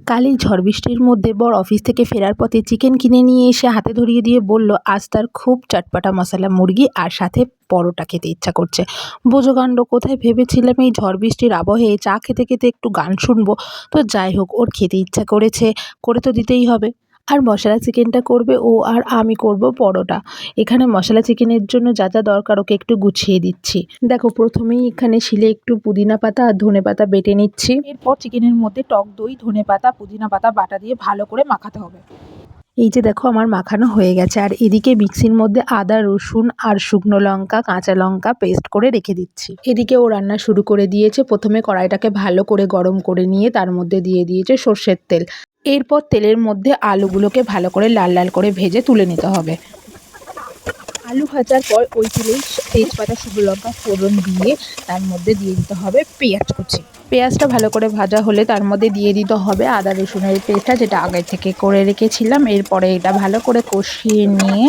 কাল এই ঝড় বৃষ্টির মধ্যে বর অফিস থেকে ফেরার পথে চিকেন কিনে নিয়ে এসে হাতে ধরিয়ে দিয়ে বলল আজ তার খুব চটপটা মশলা মুরগি আর সাথে পরোটা খেতে ইচ্ছা করছে। বোঝো কাণ্ড, কোথায় ভেবেছিলাম এই ঝড় বৃষ্টির আবহে চা খেতে খেতে একটু গান শুনবো। তো যাই হোক, ওর খেতে ইচ্ছা করেছে, করে তো দিতেই হবে। আর মশলা চিকেনটা করবে ও, আর আমি করব পরোটা। এখানে মশলা চিকেনের জন্য যা যা দরকার ওকে একটু গুছিয়ে দিচ্ছি। দেখো, প্রথমেই এখানে শিলে একটু পুদিনা পাতা আর ধনে পাতা বেটে নিচ্ছি। এরপর চিকেনের মধ্যে টক দই, ধনে পাতা, পুদিনা পাতা বাটা দিয়ে ভালো করে মাখাতে হবে। এই যে দেখো, আমার মাখানো হয়ে গেছে। আর এদিকে মিক্সির মধ্যে আদা, রসুন আর শুকনো লঙ্কা, কাঁচা লঙ্কা পেস্ট করে রেখে দিচ্ছি। এদিকে ও রান্না শুরু করে দিয়েছে। প্রথমে কড়াইটাকে ভালো করে গরম করে নিয়ে তার মধ্যে দিয়ে দিয়েছে সর্ষের তেল। এরপর তেলের মধ্যে আলুগুলোকে ভালো করে লাল লাল করে ভেজে তুলে নিতে হবে। আলু ভাজার পর ওই তেলেই তেজপাতা, শুকনো লঙ্কা ফোড়ন দিয়ে তার মধ্যে দিয়ে দিতে হবে পেঁয়াজ কুচি। পেঁয়াজটা ভালো করে ভাজা হলে তার মধ্যে দিয়ে দিতে হবে আদা রসুনের পেস্টটা, যেটা আগে থেকে করে রেখেছিলাম। এরপরে এটা ভালো করে কষিয়ে নিয়ে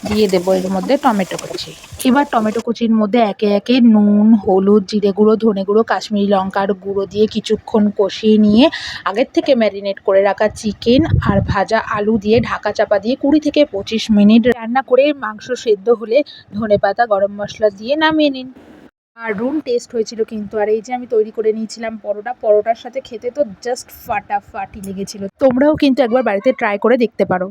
দিয়ে দেবো এর মধ্যে টমেটো কুচি। এবার টমেটো কুচির মধ্যে একে একে নুন, হলুদ, জিরে গুঁড়ো, ধনে গুঁড়ো, কাশ্মীরি লঙ্কার গুঁড়ো দিয়ে কিছুক্ষণ কষিয়ে নিয়ে আগের থেকে ম্যারিনেট করে রাখা চিকেন আর ভাজা আলু দিয়ে ঢাকা চাপা দিয়ে 20 থেকে 25 মিনিট রান্না করে মাংস সেদ্ধ হলে ধনেপাতা, গরম মশলা দিয়ে নামিয়ে নিন। দারুণ টেস্ট হয়েছিল কিন্তু। আর এই যে আমি তৈরি করে নিয়েছিলাম পরোটার সাথে খেতে তো জাস্ট ফাটাফাটি লেগেছিল। তোমরাও কিন্তু একবার বাড়িতে ট্রাই করে দেখতে পারো।